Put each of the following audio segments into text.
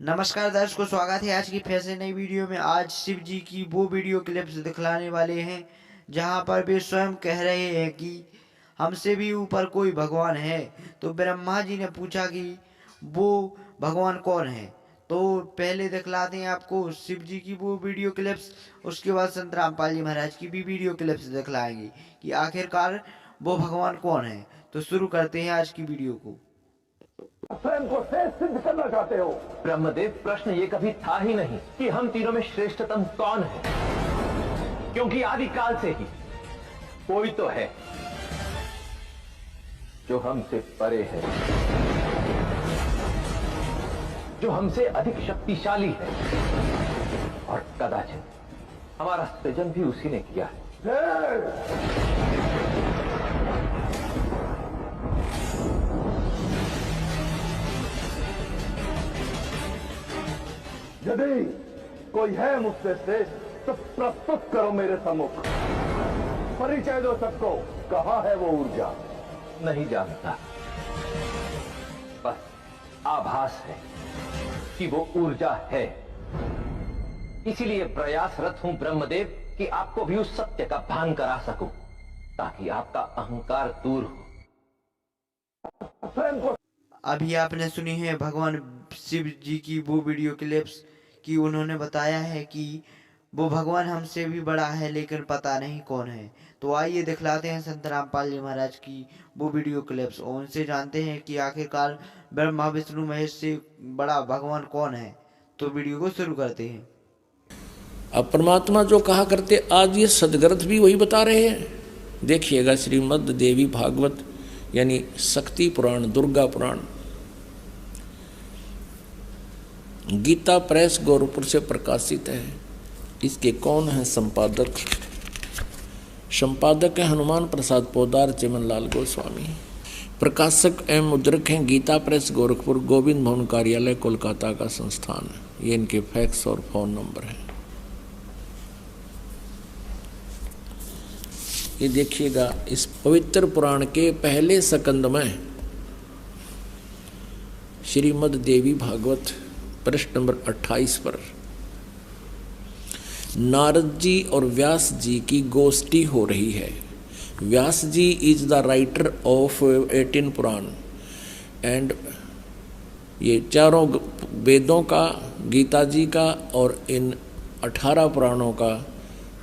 नमस्कार दर्शकों, स्वागत है आज की फिर से नई वीडियो में। आज शिव जी की वो वीडियो क्लिप्स दिखलाने वाले हैं जहां पर वे स्वयं कह रहे हैं कि हमसे भी ऊपर कोई भगवान है। तो ब्रह्मा जी ने पूछा कि वो भगवान कौन है। तो पहले दिखलाते हैं आपको शिव जी की वो वीडियो क्लिप्स, उसके बाद संत रामपाल जी महाराज की भी वीडियो क्लिप्स दिखलाएंगे कि आखिरकार वो भगवान कौन है। तो शुरू करते हैं आज की वीडियो को। स्वयं को श्रेष्ठ सिद्ध करना चाहते हो। ब्रह्मदेव, प्रश्न ये कभी था ही नहीं कि हम तीनों में श्रेष्ठतम कौन है, क्योंकि आदिकाल से ही कोई तो है जो हमसे परे है, जो हमसे अधिक शक्तिशाली है, और कदाचित हमारा सृजन भी उसी ने किया है। यदि कोई है मुझसे श्रेष्ठ तो प्रस्तुत करो मेरे सम्मुख, परिचय दो सबको। कहां है वो ऊर्जा? नहीं जानता, बस आभास है कि वो ऊर्जा है। इसीलिए प्रयासरत हूं ब्रह्मदेव कि आपको भी उस सत्य का भान करा सकूं, ताकि आपका अहंकार दूर हो। अभी आपने सुनी है भगवान शिव जी की वो वीडियो क्लिप्स कि उन्होंने बताया है कि वो भगवान हमसे भी बड़ा है लेकिन पता नहीं कौन है। तो आइए दिखलाते हैं संत रामपाल जी महाराज की वो वीडियो क्लिप्स और उनसे जानते हैं कि आखिरकार ब्रह्मा विष्णु महेश से बड़ा भगवान कौन है। तो वीडियो को शुरू करते हैं। अब परमात्मा जो कहा करते आज ये सदग्रंथ भी वही बता रहे हैं। देखिएगा श्रीमद् देवी भागवत यानी शक्ति पुराण, दुर्गा पुराण, गीता प्रेस गोरखपुर से प्रकाशित है। इसके कौन है संपादक? संपादक है हनुमान प्रसाद पोदार, चिमनलाल गोस्वामी। प्रकाशक एवं मुद्रक हैं गीता प्रेस गोरखपुर, गोविंद भवन कार्यालय कोलकाता का संस्थान है। ये इनके फैक्स और फोन नंबर है। ये देखिएगा इस पवित्र पुराण के पहले स्कंद में श्रीमद् देवी भागवत पृष्ठ नंबर 28 पर नारद जी और व्यास जी की गोष्ठी हो रही है। Vyas ji is the writer of 18 Purana and ये चारों वेदों का, गीता जी का और इन 18 पुराणों का,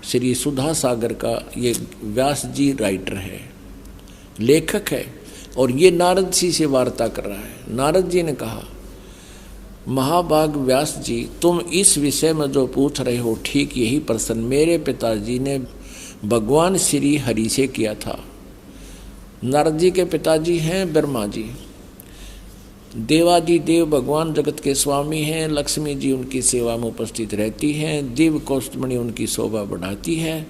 श्री सुधा सागर का ये व्यास जी राइटर है, लेखक है। और ये नारद जी से वार्ता कर रहा है। नारद जी ने कहा, महाभाग व्यास जी, तुम इस विषय में जो पूछ रहे हो ठीक यही प्रश्न मेरे पिताजी ने भगवान श्री हरि से किया था। नारद जी के पिताजी हैं ब्रह्मा जी। देवादि देव भगवान जगत के स्वामी हैं। लक्ष्मी जी उनकी सेवा में उपस्थित रहती हैं। दिव्य कौस्तुभमणि उनकी शोभा बढ़ाती है।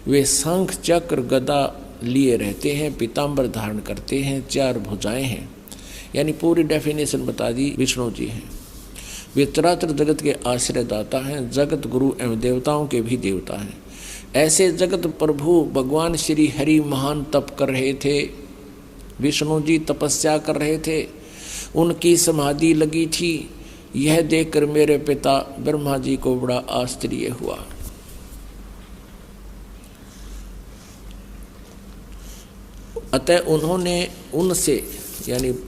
वे शंख चक्र गदा लिए रहते हैं, पीताम्बर धारण करते हैं, 4 भुजाएं हैं। यानी पूरी डेफिनेशन बता दी। विष्णु जी हैं। वे चराचर जगत के आश्रयदाता हैं, जगत गुरु एवं देवताओं के भी देवता हैं। ऐसे जगत प्रभु भगवान श्री हरि महान तप कर रहे थे। विष्णु जी तपस्या कर रहे थे, उनकी समाधि लगी थी। यह देखकर मेरे पिता ब्रह्मा जी को बड़ा आश्चर्य हुआ। अतः उन्होंने उनसे यानी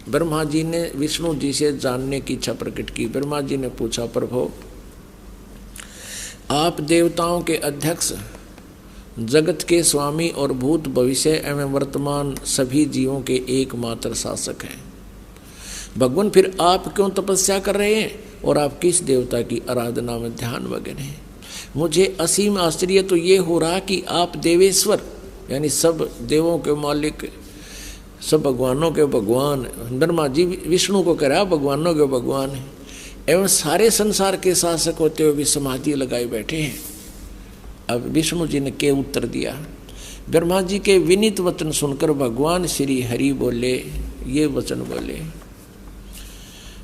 ब्रह्मा जी ने विष्णु जी से जानने की इच्छा प्रकट की। ब्रह्मा जी ने पूछा, प्रभु आप देवताओं के अध्यक्ष, जगत के स्वामी और भूत भविष्य एवं वर्तमान सभी जीवों के एकमात्र शासक हैं। भगवान फिर आप क्यों तपस्या कर रहे हैं और आप किस देवता की आराधना में ध्यान मग्न हैं? मुझे असीम आश्चर्य तो ये हो रहा कि आप देवेश्वर यानी सब देवों के मालिक, सब भगवानों के भगवान, ब्रह्मा जी विष्णु को कह रहा भगवानों के भगवान है, एवं सारे संसार के शासक होते हुए भी समाधि लगाए बैठे हैं। अब विष्णु जी ने क्या उत्तर दिया? ब्रह्मा जी के विनीत वचन सुनकर भगवान श्री हरि बोले, ये वचन बोले,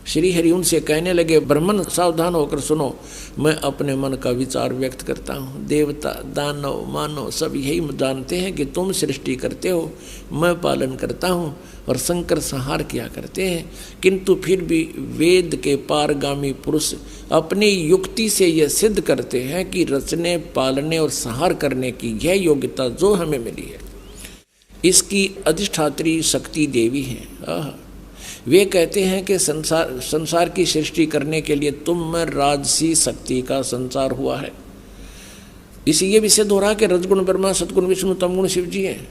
श्री हरि उनसे कहने लगे, ब्राह्मण सावधान होकर सुनो, मैं अपने मन का विचार व्यक्त करता हूँ। देवता, दानव, मानव सब यही जानते हैं कि तुम सृष्टि करते हो, मैं पालन करता हूँ और शंकर संहार किया करते हैं। किंतु फिर भी वेद के पारगामी पुरुष अपनी युक्ति से यह सिद्ध करते हैं कि रचने, पालने और संहार करने की यह योग्यता जो हमें मिली है, इसकी अधिष्ठात्री शक्ति देवी है। वे कहते हैं कि संसार की सृष्टि करने के लिए तुम में राजसी शक्ति का संचार हुआ है। इसलिए भी सिद्ध हो रहा कि रजगुण ब्रह्मा, सतगुण विष्णु, तमगुण शिव जी हैं।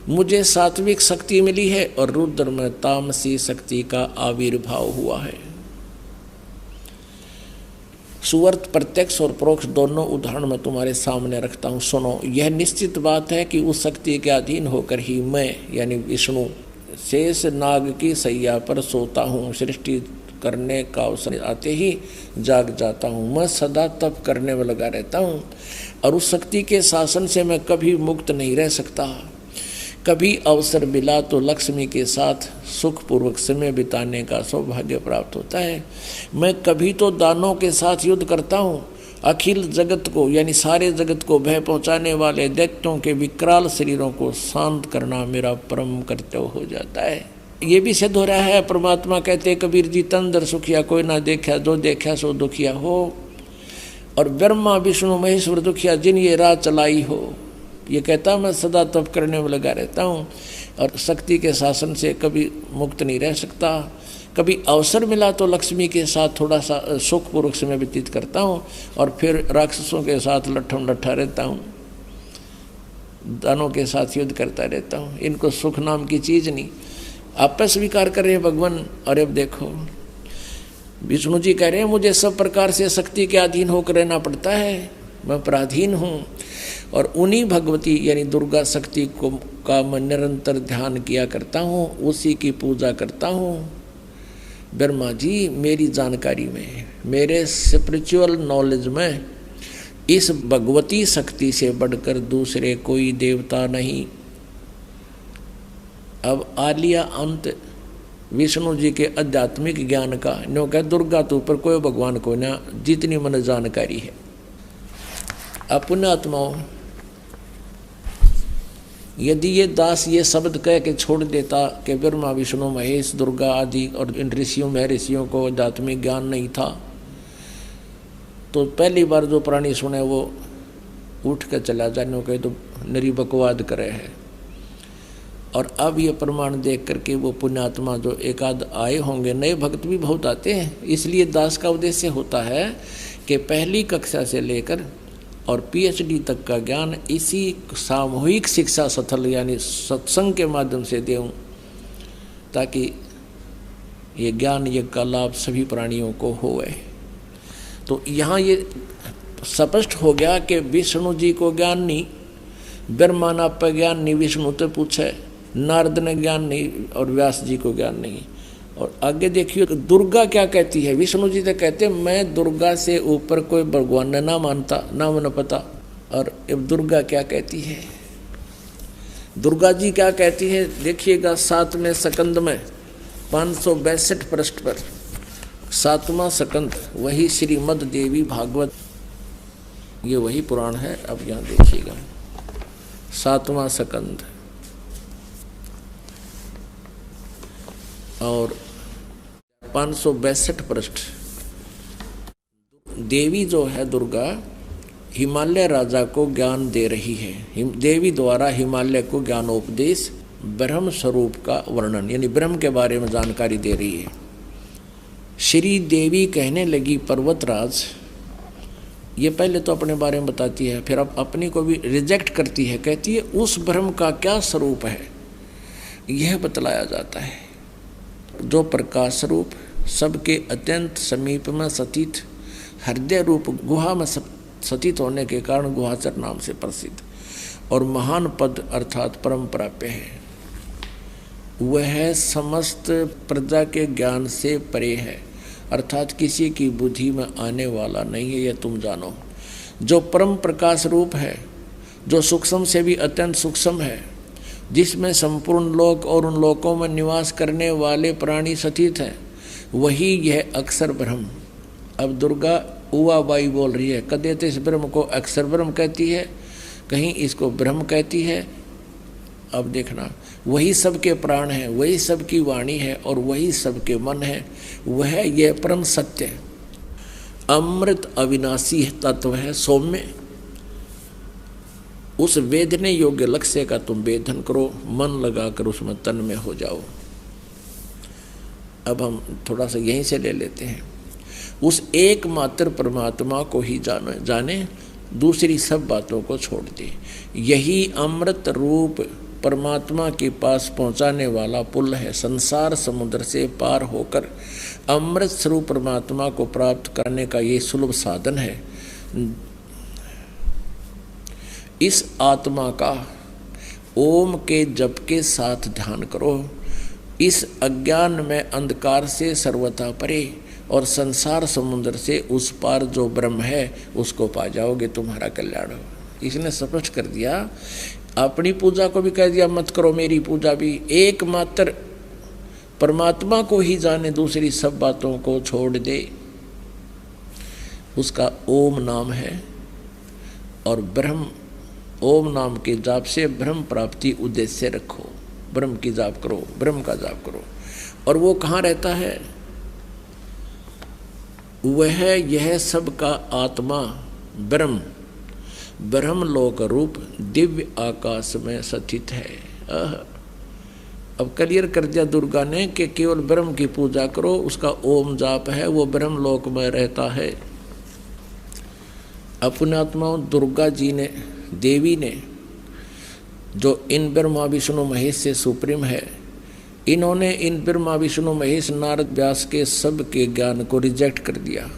मुझे सात्विक शक्ति मिली है और रुद्र में तामसी शक्ति का आविर्भाव हुआ है। सुवर्त प्रत्यक्ष और परोक्ष दोनों उदाहरण मैं तुम्हारे सामने रखता हूँ, सुनो। यह निश्चित बात है कि उस शक्ति के अधीन होकर ही मैं यानी विष्णु शेष नाग की सैया पर सोता हूँ। सृष्टि करने का अवसर आते ही जाग जाता हूँ। मैं सदा तप करने में लगा रहता हूँ और उस शक्ति के शासन से मैं कभी मुक्त नहीं रह सकता। कभी अवसर मिला तो लक्ष्मी के साथ सुखपूर्वक समय बिताने का सौभाग्य प्राप्त होता है। मैं कभी तो दानों के साथ युद्ध करता हूँ। अखिल जगत को यानी सारे जगत को भय पहुँचाने वाले दैत्यों के विकराल शरीरों को शांत करना मेरा परम कर्तव्य हो जाता है। ये भी सिद्ध हो रहा है, परमात्मा कहते कबीर जी, तन दर सुखिया कोई ना देखा, जो देखा सो दुखिया हो। और ब्रह्मा विष्णु महेश्वर दुखिया जिन ये राह चलाई हो। ये कहता मैं सदा तप करने में लगा रहता हूँ और शक्ति के शासन से कभी मुक्त नहीं रह सकता। कभी अवसर मिला तो लक्ष्मी के साथ थोड़ा सा सुखपूर्वक समय व्यतीत करता हूँ और फिर राक्षसों के साथ लट्ठम लट्ठा रहता हूँ, दानों के साथ युद्ध करता रहता हूँ। इनको सुख नाम की चीज़ नहीं, आप स्वीकार कर रहे हैं भगवान। और अब देखो विष्णु जी कह रहे हैं मुझे सब प्रकार से शक्ति के अधीन होकर रहना पड़ता है, मैं पराधीन हूँ। और उन्हीं भगवती यानी दुर्गा शक्ति को का मैं निरंतर ध्यान किया करता हूँ, उसी की पूजा करता हूँ। ब्रह्मा जी मेरी जानकारी में, मेरे स्पिरिचुअल नॉलेज में इस भगवती शक्ति से बढ़कर दूसरे कोई देवता नहीं। अब आ लिया अंत विष्णु जी के आध्यात्मिक ज्ञान का। नो कह दुर्गा तो ऊपर कोई भगवान को ना, जितनी मन जानकारी है। अपने आत्माओं, यदि ये दास ये शब्द कह के छोड़ देता कि ब्रह्मा विष्णु महेश दुर्गा आदि और इन ऋषियों में ऋषियों को आध्यात्मिक ज्ञान नहीं था, तो पहली बार जो प्राणी सुने वो उठ कर चला जाने को तो नरी बकवाद करे है। और अब ये प्रमाण देख करके वो पुण्यात्मा जो एकाध आए होंगे, नए भक्त भी बहुत आते हैं। इसलिए दास का उद्देश्य होता है कि पहली कक्षा से लेकर और पीएचडी तक का ज्ञान इसी सामूहिक शिक्षा स्थल यानी सत्संग के माध्यम से देऊं, ताकि ये ज्ञान यज्ञ का लाभ सभी प्राणियों को होवे। तो यहाँ ये स्पष्ट हो गया कि विष्णु जी को ज्ञान नहीं, ब्रह्मा ना पर ज्ञान नहीं, विष्णु तो पूछे, नारद ने ज्ञान नहीं और व्यास जी को ज्ञान नहीं। और आगे देखिए दुर्गा क्या कहती है। विष्णु जी तो कहते मैं दुर्गा से ऊपर कोई भगवान ने ना मानता, ना मन पता। और अब दुर्गा क्या कहती है, दुर्गा जी क्या कहती है देखिएगा 7वें स्कंद में 562 पृष्ठ पर 7वां स्कंद, वही श्रीमद् देवी भागवत, ये वही पुराण है। अब यहाँ देखिएगा 7वां स्कंद और 562 पृष्ठ। देवी जो है दुर्गा हिमालय राजा को ज्ञान दे रही है। देवी द्वारा हिमालय को ज्ञानोपदेश, ब्रह्म स्वरूप का वर्णन यानी ब्रह्म के बारे में जानकारी दे रही है। श्री देवी कहने लगी पर्वतराज, ये पहले तो अपने बारे में बताती है, फिर अब अपनी को भी रिजेक्ट करती है। कहती है उस ब्रह्म का क्या स्वरूप है यह बतलाया जाता है, जो प्रकाश रूप सबके अत्यंत समीप में सतीत, हृदय रूप गुहा में सतीत होने के कारण गुहाचर नाम से प्रसिद्ध और महान पद अर्थात परम प्राप्य है। वह समस्त प्रजा के ज्ञान से परे है, अर्थात किसी की बुद्धि में आने वाला नहीं है, यह तुम जानो। जो परम प्रकाश रूप है, जो सूक्ष्म से भी अत्यंत सूक्ष्म है, जिसमें संपूर्ण लोक और उन लोकों में निवास करने वाले प्राणी स्थित हैं, वही यह अक्षर ब्रह्म। अब दुर्गा उवा बाई बोल रही है, कदे तो इस ब्रह्म को अक्षर ब्रह्म कहती है, कहीं इसको ब्रह्म कहती है। अब देखना, वही सबके प्राण है, वही सबकी वाणी है और वही सबके मन है। वह यह परम सत्य अमृत अविनाशी तत्व है सौम्य। उस वेदने योग्य लक्ष्य का तुम वेदन करो, मन लगाकर उसमें तन में हो जाओ। अब हम थोड़ा सा यहीं से ले लेते हैं। उस एकमात्र परमात्मा को ही जाने, दूसरी सब बातों को छोड़ दे। यही अमृत रूप परमात्मा के पास पहुंचाने वाला पुल है। संसार समुद्र से पार होकर अमृत स्वरूप परमात्मा को प्राप्त करने का ये सुलभ साधन है। इस आत्मा का ओम के जप के साथ ध्यान करो। इस अज्ञान में अंधकार से सर्वथा परे और संसार समुद्र से उस पार जो ब्रह्म है उसको पा जाओगे, तुम्हारा कल्याण हो। इसने स्पष्ट कर दिया, अपनी पूजा को भी कह दिया मत करो, मेरी पूजा भी। एकमात्र परमात्मा को ही जाने, दूसरी सब बातों को छोड़ दे। उसका ओम नाम है और ब्रह्म, ओम नाम के जाप से ब्रह्म प्राप्ति उद्देश्य रखो। ब्रह्म की जाप करो, ब्रह्म का जाप करो। और वो कहाँ रहता है? वह यह सब का आत्मा ब्रह्म, ब्रह्म लोक रूप दिव्य आकाश में स्थित है। अब क्लियर कर दिया दुर्गा ने कि केवल ब्रह्म की पूजा करो, उसका ओम जाप है, वो ब्रह्म लोक में रहता है। अपने आत्माओं दुर्गा जी ने, देवी ने, जो इन ब्रह्मा विष्णु महेश से सुप्रीम है, इन्होंने इन ब्रह्मा विष्णु महेश नारद व्यास के सब के ज्ञान को रिजेक्ट कर दिया।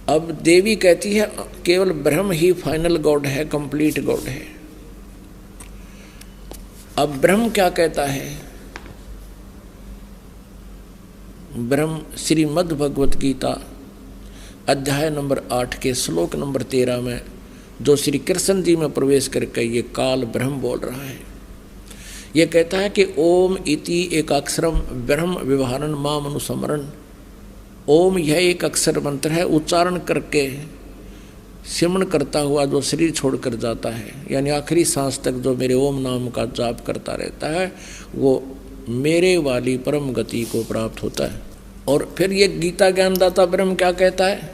अब देवी कहती है केवल ब्रह्म ही फाइनल गॉड है, कंप्लीट गॉड है। अब ब्रह्म क्या कहता है? ब्रह्म श्रीमद् भगवत गीता अध्याय नंबर 8 के श्लोक नंबर 13 में जो श्री कृष्ण जी में प्रवेश करके ये काल ब्रह्म बोल रहा है, ये कहता है कि ओम इति एक अक्षरम ब्रह्म व्यवहारन माम अनुस्मरण। ओम यह एक अक्षर मंत्र है, उच्चारण करके सिमरण करता हुआ जो शरीर छोड़कर जाता है, यानी आखिरी सांस तक जो मेरे ओम नाम का जाप करता रहता है, वो मेरे वाली परम गति को प्राप्त होता है। और फिर ये गीता ज्ञानदाता ब्रह्म क्या कहता है?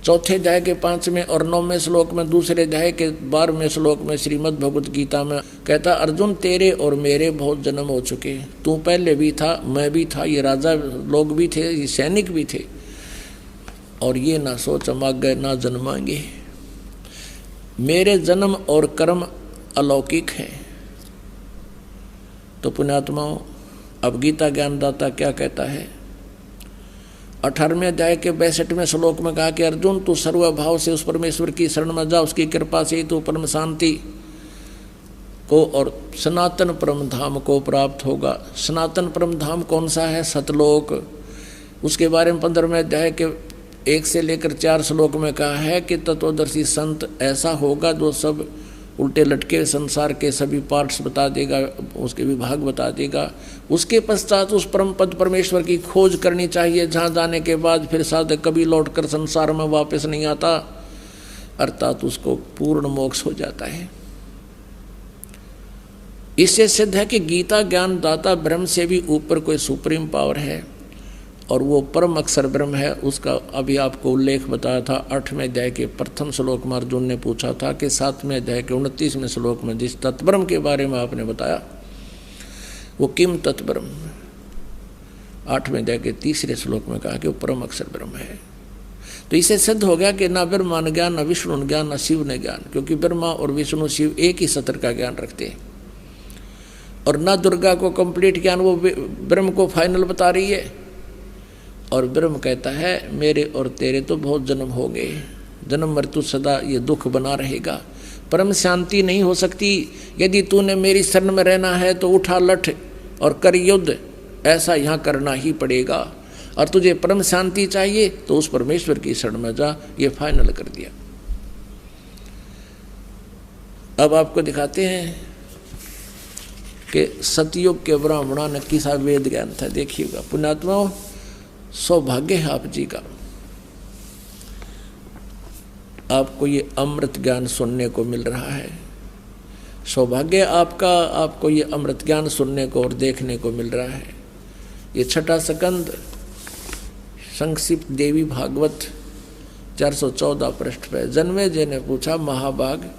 चौथे अध्याय के 5वें और 9वें श्लोक में, दूसरे अध्याय के 12वें श्लोक में श्रीमद् भगवत गीता में कहता, अर्जुन तेरे और मेरे बहुत जन्म हो चुके, तू पहले भी था, मैं भी था, ये राजा लोग भी थे, ये सैनिक भी थे, और ये ना सोच हम आगे ना जन्माएंगे। मेरे जन्म और कर्म अलौकिक हैं। तो पुण्यात्माओं, अब गीता ज्ञानदाता क्या कहता है? 18वें अध्याय के 62वें श्लोक में कहा कि अर्जुन तू सर्वभाव से उस परमेश्वर की शरण में जा, उसकी कृपा से तू परम शांति को और सनातन परम धाम को प्राप्त होगा। सनातन परम धाम कौन सा है? सतलोक। उसके बारे में 15वें अध्याय के 1 से लेकर 4 श्लोक में कहा है कि तत्वदर्शी संत ऐसा होगा जो सब उल्टे लटके संसार के सभी पार्ट्स बता देगा, उसके विभाग बता देगा। उसके पश्चात उस परम पद परमेश्वर की खोज करनी चाहिए, जहाँ जाने के बाद फिर साधक कभी लौटकर संसार में वापस नहीं आता, अर्थात उसको पूर्ण मोक्ष हो जाता है। इससे सिद्ध है कि गीता ज्ञान दाता ब्रह्म से भी ऊपर कोई सुप्रीम पावर है और वो परम अक्षर ब्रह्म है। उसका अभी आपको उल्लेख बताया था 8वें अध्याय के प्रथम श्लोक में। अर्जुन ने पूछा था कि 7वें अध्याय के 29वें श्लोक में जिस तत्ब्रह्म के बारे में आपने बताया वो किम तत्ब्रह्म, 8वें अध्याय के 3रे श्लोक में कहा कि वो परम अक्षर ब्रह्म है। तो इसे सिद्ध हो गया कि ना ब्रह्मा ने ज्ञान, ना विष्णु ने ज्ञान, ना शिव ने ज्ञान, क्योंकि ब्रह्मा और विष्णु शिव एक ही सत्र का ज्ञान रखते हैं। और ना दुर्गा को कंप्लीट ज्ञान, वो ब्रह्म को फाइनल बता रही है। और ब्रह्म कहता है मेरे और तेरे तो बहुत जन्म हो गए, जन्म मृत्यु सदा ये दुख बना रहेगा, परम शांति नहीं हो सकती। यदि तूने मेरी शरण में रहना है तो उठा लठ और कर युद्ध, ऐसा यहाँ करना ही पड़ेगा। और तुझे परम शांति चाहिए तो उस परमेश्वर की शरण में जा, ये फाइनल कर दिया। अब आपको दिखाते हैं कि सतयुग के ब्राह्मणों ने किसा वेद ज्ञान था। देखिएगा पुण्यात्माओं, सौभाग्य है आप जी का, आपको ये अमृत ज्ञान सुनने को मिल रहा है। सौभाग्य आपका, आपको ये अमृत ज्ञान सुनने को और देखने को मिल रहा है। ये छठा स्कंद संक्षिप्त देवी भागवत 414 पृष्ठ पे जन्मेजय ने पूछा, महाभाग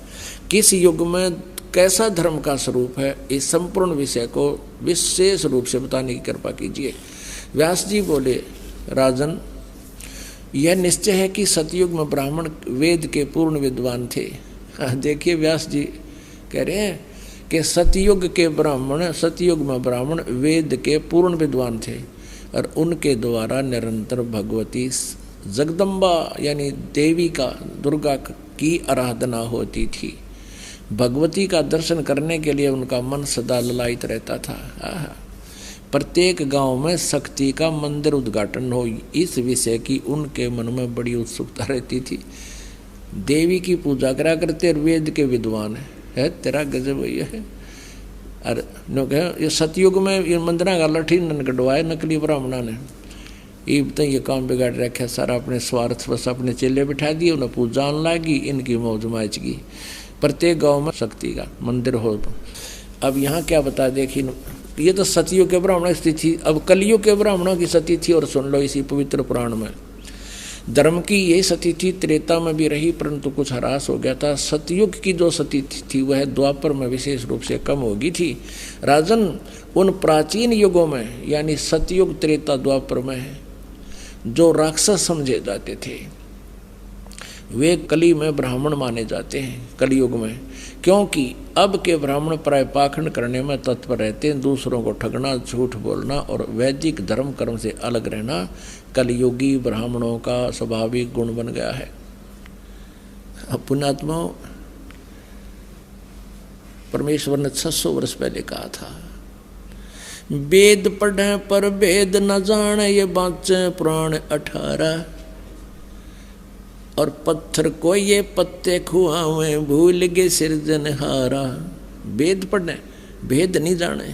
किस युग में कैसा धर्म का स्वरूप है, इस संपूर्ण विषय को विशेष रूप से बताने की कृपा कीजिए। व्यास जी बोले, राजन यह निश्चय है कि सतयुग में ब्राह्मण वेद के पूर्ण विद्वान थे। देखिए व्यास जी कह रहे हैं कि सतयुग में ब्राह्मण वेद के पूर्ण विद्वान थे और उनके द्वारा निरंतर भगवती जगदम्बा यानी देवी का, दुर्गा की आराधना होती थी। भगवती का दर्शन करने के लिए उनका मन सदा ललायित रहता था। प्रत्येक गांव में शक्ति का मंदिर उद्घाटन हो, इस विषय की उनके मन में बड़ी उत्सुकता रहती थी। देवी की पूजा करा करते, वेद के विद्वान है तेरा गजब है। अरे नो कहे ये सतयुग में ये मंदिर का लठी न कटवाए नकली ब्राह्मणा ने, ये काम बिगाड़ रखा सारा, अपने स्वार्थ बस अपने चेले बिठा दिए, उन्हें पूजा लागी, इनकी मौज माचगी। प्रत्येक गांव में शक्ति का मंदिर हो। अब यहाँ क्या बता, देखिए ये तो सतयुग के ब्राह्मणों की स्थिति, अब कलयुग के ब्राह्मणों की सती थी। और सुन लो इसी पवित्र पुराण में, धर्म की ये सती थी त्रेता में भी रही, परंतु कुछ ह्रास हो गया था। सतयुग की जो सती थी वह द्वापर में विशेष रूप से कम हो गई थी। राजन उन प्राचीन युगों में यानी सतयुग, त्रेता, द्वापर में जो राक्षस समझे जाते थे वे कली में ब्राह्मण माने जाते हैं कलयुग में, क्योंकि अब के ब्राह्मण प्राय पाखंड करने में तत्पर रहते हैं। दूसरों को ठगना, झूठ बोलना और वैदिक धर्म कर्म से अलग रहना कलयुगी ब्राह्मणों का स्वाभाविक गुण बन गया है। पुण्यात्माओं, परमेश्वर ने 600 वर्ष पहले कहा था, वेद पढ़े पर वेद न जाने, ये बाँचे पुराण 18। और पत्थर को ये पत्ते खुआवे, भूल गए सिरजनहारा। वेद पढ़ने भेद नहीं जाने,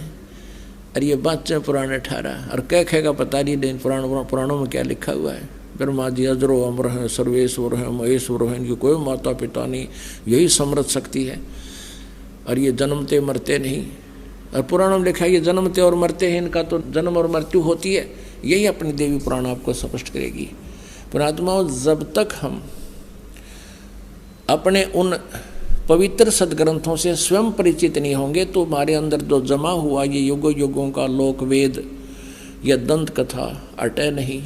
अरे ये बाँचे पुराण 18। और कह का पता नहीं, लेकिन पुराणों में क्या लिखा हुआ है। ब्रह्मा जी अजरो अमर हैं, सर्वेश्वर हैं, महेश्वर हैं, इनकी कोई माता पिता नहीं, यही समृद्ध शक्ति है। और ये जन्मते मरते नहीं। और पुराणों में लिखा है ये जन्मते और मरते हैं, इनका तो जन्म और मृत्यु होती है। यही अपनी देवी पुराण आपको स्पष्ट करेगी। पुणात्माओं, जब तक हम अपने उन पवित्र सदग्रंथों से स्वयं परिचित नहीं होंगे तो हमारे अंदर जो जमा हुआ ये युगों युगों का लोक वेद या दंत कथा अटे नहीं।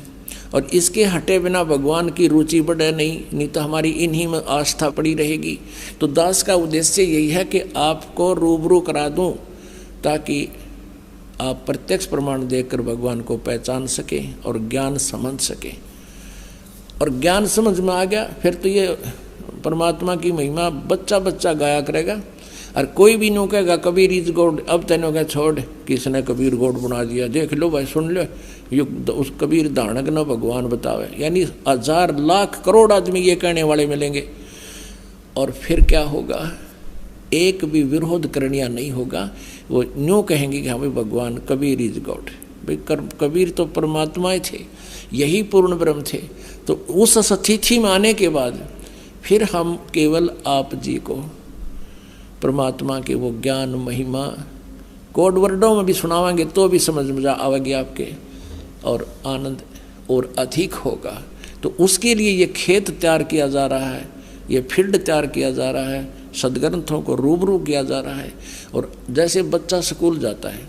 और इसके हटे बिना भगवान की रुचि बढ़े नहीं तो हमारी इन्हीं में आस्था पड़ी रहेगी। तो दास का उद्देश्य यही है कि आपको रूबरू करा दूं ताकि आप प्रत्यक्ष प्रमाण देखकर भगवान को पहचान सकें और ज्ञान समझ सकें। और ज्ञान समझ में आ गया फिर तो ये परमात्मा की महिमा बच्चा बच्चा गाया करेगा। और कोई भी नो कहेगा कबीर इज गॉड, अब तेनों कह छोड़ किसने कबीर गॉड बना दिया, देख लो भाई, सुन लो उस कबीर दानक न भगवान बतावे। यानी 1000 लाख करोड़ आदमी ये कहने वाले मिलेंगे। और फिर क्या होगा, एक भी विरोध करनिया नहीं होगा। वो न्यू कहेंगे कि हाँ भाई भगवान कबीर इज गॉड। भाई कबीर तो परमात्मा थे, यही पूर्ण ब्रह्म थे। तो उस स्थिति में आने के बाद फिर हम केवल आप जी को परमात्मा के वो ज्ञान महिमा कोड वर्डों में भी सुनावांगे तो भी समझ में आवेगी आपके, और आनंद और अधिक होगा। तो उसके लिए ये खेत तैयार किया जा रहा है, ये फील्ड तैयार किया जा रहा है, सदग्रंथों को रूबरू किया जा रहा है। और जैसे बच्चा स्कूल जाता है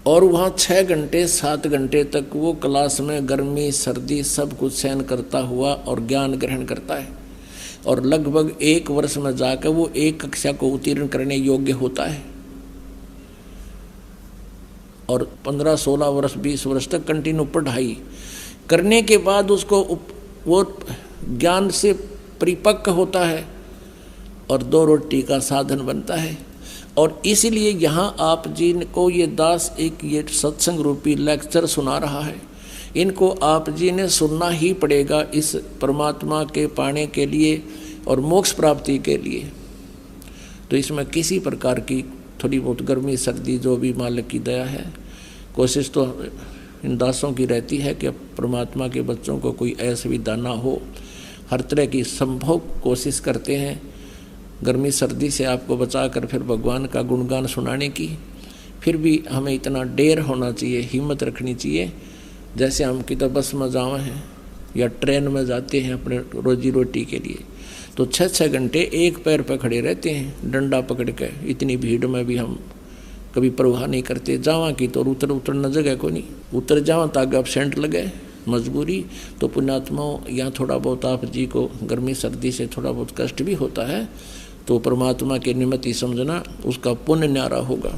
और वहाँ 6 घंटे 7 घंटे तक वो क्लास में गर्मी सर्दी सब कुछ सहन करता हुआ और ज्ञान ग्रहण करता है, और लगभग 1 वर्ष में जाकर वो 1 कक्षा को उत्तीर्ण करने योग्य होता है। और 15, 16 वर्ष 20 वर्ष तक कंटिन्यू पढ़ाई करने के बाद उसको वो ज्ञान से परिपक्व होता है और 2 रोटी का साधन बनता है। और इसीलिए यहाँ आप जी को ये दास एक ये सत्संग रूपी लेक्चर सुना रहा है। इनको आप जी ने सुनना ही पड़ेगा इस परमात्मा के पाने के लिए और मोक्ष प्राप्ति के लिए। तो इसमें किसी प्रकार की थोड़ी बहुत गर्मी सर्दी जो भी मालिक की दया है, कोशिश तो इन दासों की रहती है कि परमात्मा के बच्चों को कोई असुविधा ना हो। हर तरह की संभव कोशिश करते हैं गर्मी सर्दी से आपको बचाकर फिर भगवान का गुणगान सुनाने की। फिर भी हमें इतना डेर होना चाहिए, हिम्मत रखनी चाहिए। जैसे हम किधर बस में जाए हैं या ट्रेन में जाते हैं अपने रोजी रोटी के लिए, तो 6-6 घंटे एक पैर पर खड़े रहते हैं डंडा पकड़ के। इतनी भीड़ में भी हम कभी परवाह नहीं करते। जावा की तो उतरना जगह को नहीं, उतर जावा ताकि अब सेंट लगे मजबूरी। तो पुण्यात्माओं, यहाँ थोड़ा बहुत आप जी को गर्मी सर्दी से थोड़ा बहुत कष्ट भी होता है, तो परमात्मा के निमित्त ही समझना, उसका पुण्य न्यारा होगा।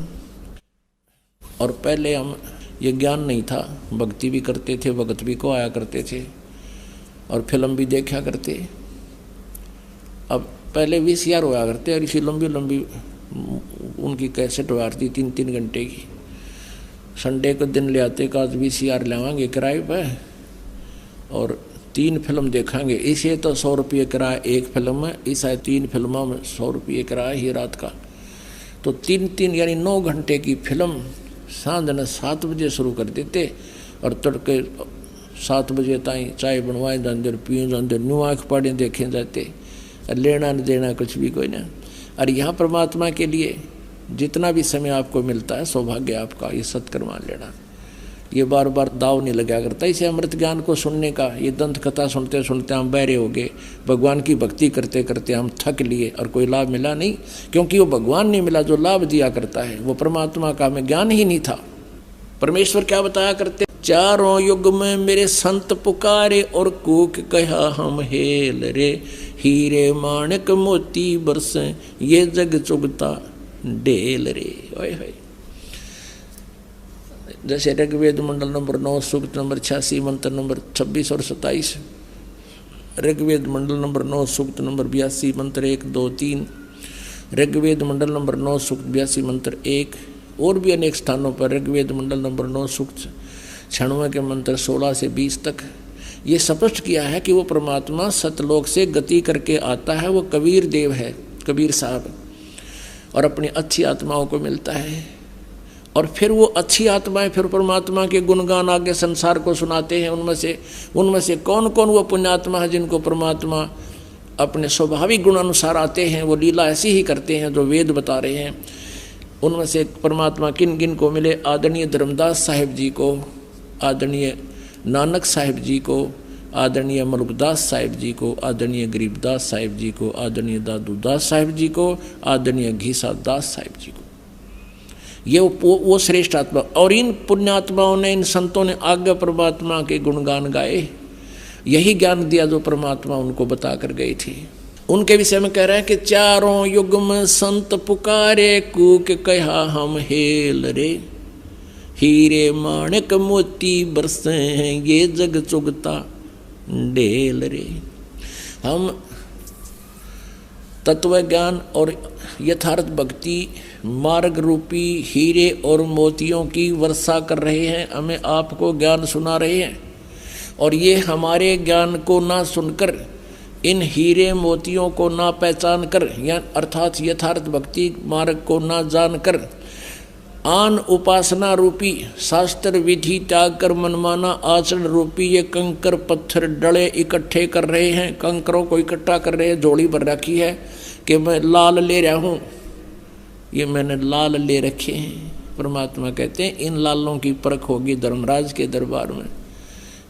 और पहले हम ये ज्ञान नहीं था, भक्ति भी करते थे, भगत भी को आया करते थे और फिल्म भी देखा करते। अब पहले VCR होया करते और इसी लंबी लंबी उनकी कैसेट वारती 3-3 घंटे की। संडे को दिन ले आते का आज VCR लावांगे किराए पर और 3 फिल्म देखेंगे। इसे तो 100 रुपये किराया एक फिल्म में, इस 3 फिल्मों में 100 रुपये किराया ही रात का। तो 3 यानी 9 घंटे की फिल्म सांझ ने 7 बजे शुरू कर देते और तड़के 7 बजे ताई चाय बनवाए जाते, पिए जाते, न्यू आँख पाड़े देखे जाते, लेना न देना कुछ भी कोई ना। और यहाँ परमात्मा के लिए जितना भी समय आपको मिलता है, सौभाग्य आपका, ये सत्कर्म मान लेना। ये बार बार दाव नहीं लगा करता। इसे अमृत ज्ञान को सुनने का, ये दंत कथा सुनते सुनते हम बहरे हो गए, भगवान की भक्ति करते करते हम थक लिए और कोई लाभ मिला नहीं, क्योंकि वो भगवान नहीं मिला जो लाभ दिया करता है, वो परमात्मा का हमें ज्ञान ही नहीं था। परमेश्वर क्या बताया करते, चारों युग में मेरे संत पुकारे और कूक कहा हम हेल रे, हीरे माणिक मोती बरसे ये जग चुगता डेल रे। ओए होए। जैसे ऋग्वेद मंडल नंबर 9 सूक्त नंबर 86 मंत्र नंबर 26 और 27, ऋग्वेद मंडल नंबर 9 सूक्त नंबर 82 मंत्र 1, 2, 3, ऋग्वेद मंडल नंबर 9 सूक्त 82 मंत्र 1, और भी अनेक स्थानों पर ऋग्वेद मंडल नंबर 9 सूक्त 96 के मंत्र 16 से 20 तक ये स्पष्ट किया है कि वो परमात्मा सतलोक से गति करके आता है, वो कबीर देव है, कबीर साहब, और अपनी अच्छी आत्माओं को मिलता है। और फिर वो अच्छी आत्माएं फिर परमात्मा के गुणगान आगे संसार को सुनाते हैं। उनमें से कौन कौन वो पुण्यात्मा है जिनको परमात्मा अपने स्वाभाविक गुण अनुसार आते हैं, वो लीला ऐसी ही करते हैं जो वेद बता रहे हैं। उनमें से परमात्मा किन किन को मिले, आदरणीय धर्मदास साहिब जी को, आदरणीय नानक साहिब जी को, आदरणीय मलुकदास साहिब जी को, आदरणीय गरीबदास साहिब जी को, आदरणीय दादूदास साहिब जी को, आदरणीय घीसा दास साहिब जी को। ये वो श्रेष्ठ आत्मा, और इन पुण्यात्माओं ने, इन संतों ने आगे परमात्मा के गुणगान गाए, यही ज्ञान दिया जो परमात्मा उनको बता कर गए थे। उनके विषय में कह रहे हैं कि चारों युग में संत पुकारे कूक कहा हम हेल रे, हीरे माणिक मोती बरसे हैं ये जग चुगता डेल रे। हम तत्व ज्ञान और यथार्थ भक्ति मार्ग रूपी हीरे और मोतियों की वर्षा कर रहे हैं, हमें आपको ज्ञान सुना रहे हैं। और ये हमारे ज्ञान को ना सुनकर, इन हीरे मोतियों को ना पहचान कर, या अर्थात यथार्थ भक्ति मार्ग को ना जानकर, आन उपासना रूपी शास्त्र विधि त्याग कर मनमाना आचरण रूपी ये कंकर पत्थर डले इकट्ठे कर रहे हैं, कंकरों को इकट्ठा कर रहे हैं। झोली भर रखी है कि मैं लाल ले रहा हूँ, ये मैंने लाल ले रखे हैं। परमात्मा कहते हैं इन लालों की परख होगी धर्मराज के दरबार में,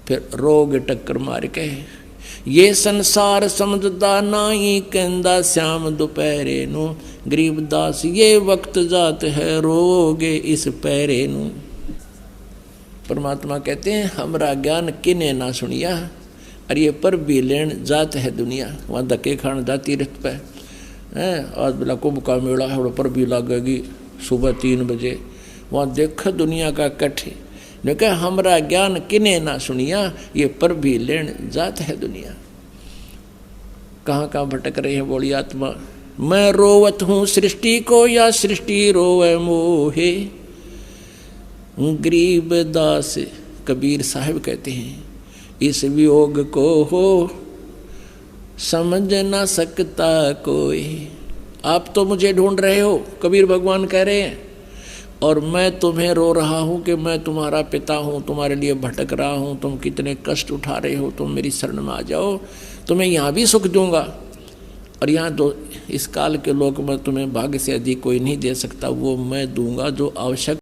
फिर रोग टक्कर मार के ये संसार समझदा नाई कहंदा श्याम दोपहरे नू, गरीबदास ये वक्त जात है रोगे इस पैरे नू। परमात्मा कहते हैं हमरा ज्ञान किने ना सुनिया, और ये पर भी लेन जात है दुनिया। वहाँ धक्के खान जाती रथ पे आज बेला कुंभ का मेला है, पर भी लगेगी सुबह 3 बजे, वहाँ देख दुनिया का कठ, ने कहा हमरा ज्ञान किने ना सुनिया, ये पर भी लेन जात है दुनिया। कहाँ कहाँ भटक रहे हैं बोली आत्मा। मैं रोवत हूँ सृष्टि को या सृष्टि रोवे मोहे, गरीब दास कबीर साहब कहते हैं इस वियोग को हो समझ ना सकता कोई, आप तो मुझे ढूंढ रहे हो, कबीर भगवान कह रहे हैं, और मैं तुम्हें रो रहा हूँ कि मैं तुम्हारा पिता हूँ, तुम्हारे लिए भटक रहा हूँ, तुम कितने कष्ट उठा रहे हो, तुम मेरी शरण में आ जाओ, तुम्हें यहाँ भी सुख दूंगा। और यहाँ दो इस काल के लोक में तुम्हें भाग्य से अधिक कोई नहीं दे सकता, वो मैं दूंगा जो आवश्यक